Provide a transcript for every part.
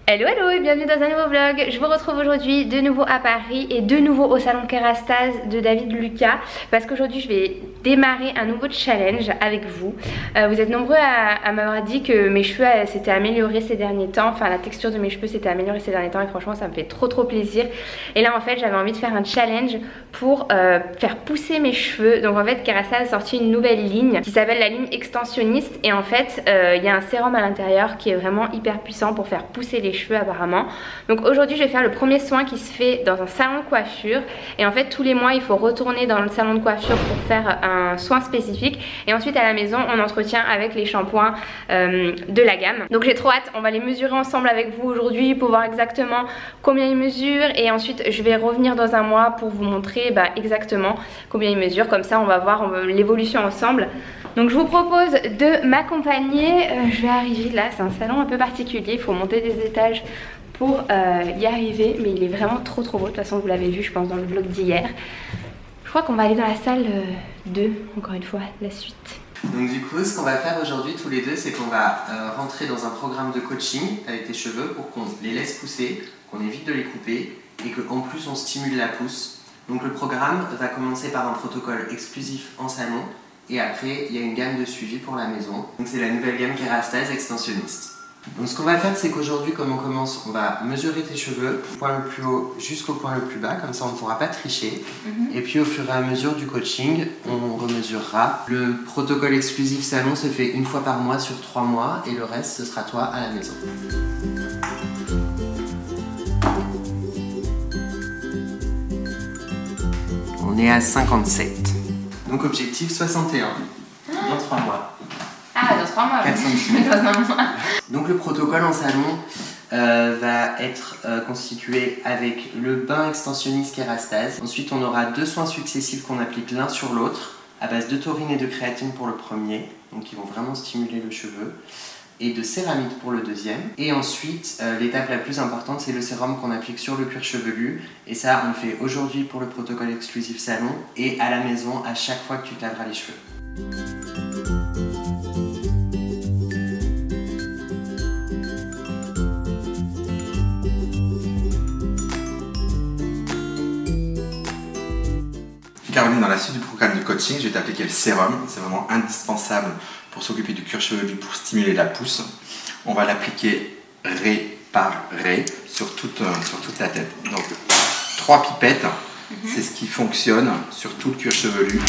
Hello hello et bienvenue dans un nouveau vlog. Je vous retrouve aujourd'hui de nouveau à Paris et de nouveau au salon Kérastase de David Lucas parce qu'aujourd'hui je vais démarrer un nouveau challenge avec vous. Vous êtes nombreux à m'avoir dit que mes cheveux s'étaient améliorés ces derniers temps, enfin la texture de mes cheveux s'était améliorée ces derniers temps et franchement ça me fait trop plaisir. Et là en fait j'avais envie de faire un challenge pour faire pousser mes cheveux. Donc en fait Kérastase a sorti une nouvelle ligne qui s'appelle la ligne extensionniste et en fait il y a un sérum à l'intérieur qui est vraiment hyper puissant pour faire pousser les cheveux apparemment. Donc aujourd'hui je vais faire le premier soin qui se fait dans un salon de coiffure et en fait tous les mois il faut retourner dans le salon de coiffure pour faire un soin spécifique et ensuite à la maison on entretient avec les shampoings de la gamme. Donc j'ai trop hâte, on va les mesurer ensemble avec vous aujourd'hui pour voir exactement combien ils mesurent et ensuite je vais revenir dans un mois pour vous montrer exactement combien ils mesurent, comme ça on va voir l'évolution ensemble. Donc je vous propose de m'accompagner, je vais arriver là, c'est un salon un peu particulier, il faut monter des étages pour y arriver, mais il est vraiment trop beau, de toute façon vous l'avez vu je pense dans le vlog d'hier. Je crois qu'on va aller dans la salle 2, encore une fois, la suite. Donc du coup ce qu'on va faire aujourd'hui tous les deux, c'est qu'on va rentrer dans un programme de coaching avec tes cheveux pour qu'on les laisse pousser, qu'on évite de les couper et qu'en plus on stimule la pousse. Donc le programme va commencer par un protocole exclusif en salon et après il y a une gamme de suivi pour la maison. Donc c'est la nouvelle gamme Kérastase extensionniste. Donc ce qu'on va faire, c'est qu'aujourd'hui comme on commence, on va mesurer tes cheveux du point le plus haut jusqu'au point le plus bas, comme ça on ne pourra pas tricher. Et puis au fur et à mesure du coaching, on remesurera. Le protocole exclusif salon se fait une fois par mois sur 3 mois et le reste ce sera toi à la maison. On est à 57. Donc objectif 61 dans 3 mois. Ah, dans 3 mois, 4 cm. dans un mois. Donc le protocole en salon va être constitué avec le bain extensionniste Kérastase. Ensuite on aura 2 soins successifs qu'on applique l'un sur l'autre à base de taurine et de créatine pour le premier, donc qui vont vraiment stimuler le cheveu, et de céramide pour le deuxième. Et ensuite l'étape la plus importante, c'est le sérum qu'on applique sur le cuir chevelu, et ça on le fait aujourd'hui pour le protocole exclusif salon et à la maison à chaque fois que tu te laveras les cheveux. Caroline, dans la suite du programme de coaching, je vais t'appliquer le sérum. C'est vraiment indispensable pour s'occuper du cuir chevelu, pour stimuler la pousse. On va l'appliquer raie par raie sur toute la tête. Donc 3 pipettes, c'est ce qui fonctionne sur tout le cuir chevelu.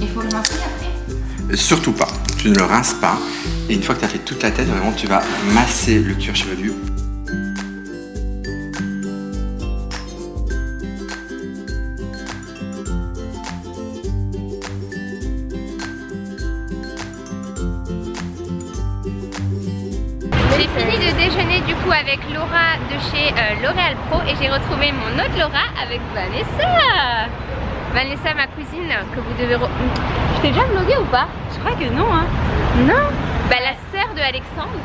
Il faut le rincer après? Surtout pas, tu ne le rinces pas. Et une fois que tu as fait toute la tête, vraiment tu vas masser le cuir chevelu. J'ai fini de déjeuner du coup avec Laura de chez L'Oréal Pro et j'ai retrouvé mon autre Laura avec Vanessa. Vanessa, ma cousine, que vous devez... Je t'ai déjà vlogué ou pas? Je crois que non, hein. Non? La sœur de Alexandre.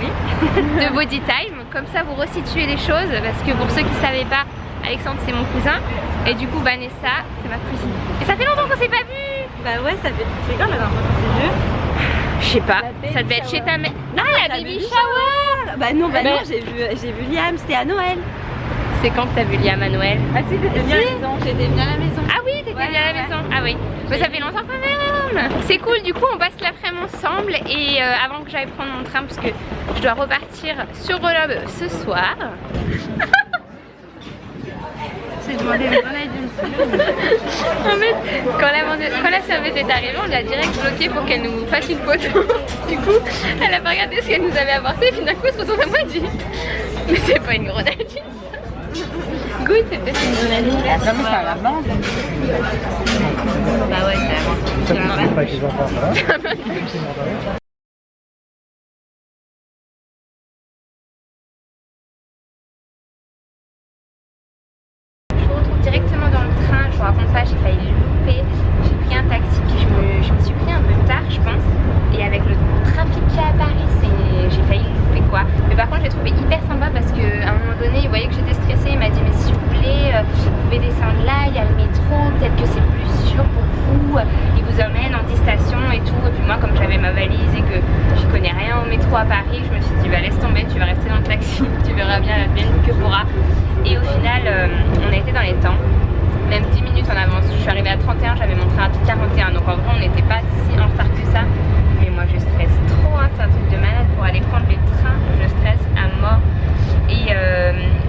Oui. De Body Time. Comme ça vous resituez les choses parce que pour ceux qui ne savaient pas, Alexandre c'est mon cousin et du coup Vanessa c'est ma cousine. Et ça fait longtemps qu'on s'est pas vu. Bah ouais, ça fait... C'est quand la dernière fois qu'on s'est vu? Je sais pas, ça devait être chez ta mère. Ah, la baby shower. Bah non, j'ai vu Liam, c'était à Noël. C'est quand que t'as vu Liam à Noël? Ah si, t'étais venue à la maison, j'étais venue à la maison. Ah oui, t'étais venue à la maison. Ah oui, mais ça fait longtemps quand même. C'est cool, du coup on passe l'après-midi ensemble et avant que j'aille prendre mon train parce que je dois repartir sur Grenoble ce soir. J'ai demandé une grenade d'une seconde. En fait, quand la serveuse est arrivée, on l'a direct bloquée pour qu'elle nous fasse une photo. Du coup, elle a pas regardé ce qu'elle nous avait apporté et puis d'un coup elle se retourne à moi et dit mais c'est pas une grenadine. Goûte, c'est peut-être une grenadine. Non mais c'est à la bande. Bah ouais, c'est à la bande. Directement dans le train, je vous raconte pas, j'ai failli louper, j'ai pris un taxi, je me suis pris un peu tard je pense et avec le trafic qu'il y a à Paris, j'ai failli louper quoi. Mais par contre j'ai trouvé hyper sympa parce qu'à un moment donné il voyait que j'étais stressée, il m'a dit mais si vous voulez vous pouvez descendre là, il y a le métro, peut-être que c'est plus sûr pour vous, il vous emmène en 10 stations et tout. Et puis moi comme j'avais ma valise et que je connais rien au métro à Paris, je me suis dit bah laisse les temps, même 10 minutes en avance. Je suis arrivée à 31, j'avais mon train à 41, donc en vrai on n'était pas si en retard que ça. Mais moi je stresse trop, hein, c'est un truc de malade pour aller prendre les trains, je stresse à mort. Et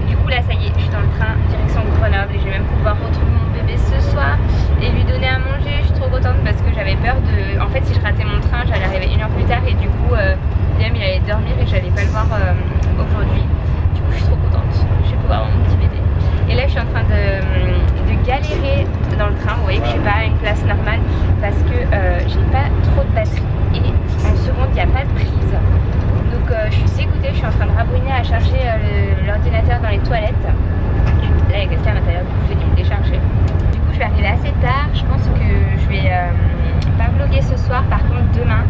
du coup là ça y est, je suis dans le train direction Grenoble et je vais même pouvoir retrouver mon bébé ce soir et lui donner à manger. Je suis trop contente parce que j'avais peur de... En fait si je ratais mon train j'allais arriver 1 heure plus tard et du coup Liam il allait dormir et j'allais pas le voir aujourd'hui. Du coup je suis trop contente, je vais pouvoir avoir mon petit bébé. Et là je suis en train de galérer dans le train, vous voyez que je suis pas à une place normale parce que j'ai pas trop de batterie et en seconde il n'y a pas de prise. Donc je suis dégoûtée, je suis en train de rabouiner à charger l'ordinateur dans les toilettes. Là il y a quelqu'un à l'intérieur, du coup j'ai dû me décharger. Du coup je vais arriver assez tard, je pense que je vais pas vlogger ce soir. Par contre demain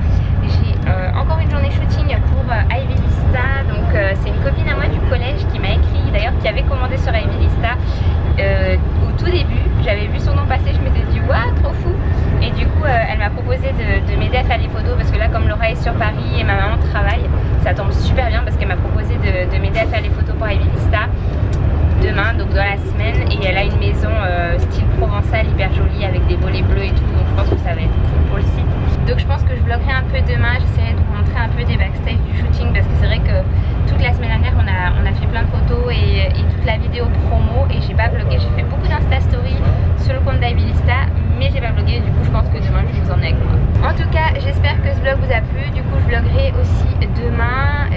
j'ai encore une journée shooting pour Ivy Lista. Donc c'est une copine à moi du collège qui m'a écrit, d'ailleurs qui avait commandé sur Ivy Lista au tout début. J'avais vu son nom passer, je m'étais dit waouh trop fou. Et du coup elle m'a proposé de m'aider à faire les photos parce que là comme Laura est sur Paris et ma maman travaille, ça tombe super bien parce qu'elle m'a proposé de m'aider à faire les photos pour Ivy Lista demain, donc dans la semaine. Et elle a une maison style provençal hyper jolie avec des volets bleus et tout, donc je pense que ça va être cool pour le site. Donc je pense que je vloggerai un peu demain, j'essaierai de vous montrer un peu des backstage du shooting parce que c'est vrai que toute la semaine dernière on a fait plein de photos et toute la vidéo promo et j'ai pas vlogué. J'ai fait beaucoup d'insta story sur le compte d'Ivy Lista mais j'ai pas vlogué, du coup je pense que demain je vous en ai avec moi. En tout cas j'espère que ce vlog vous a plu, du coup je vloggerai aussi demain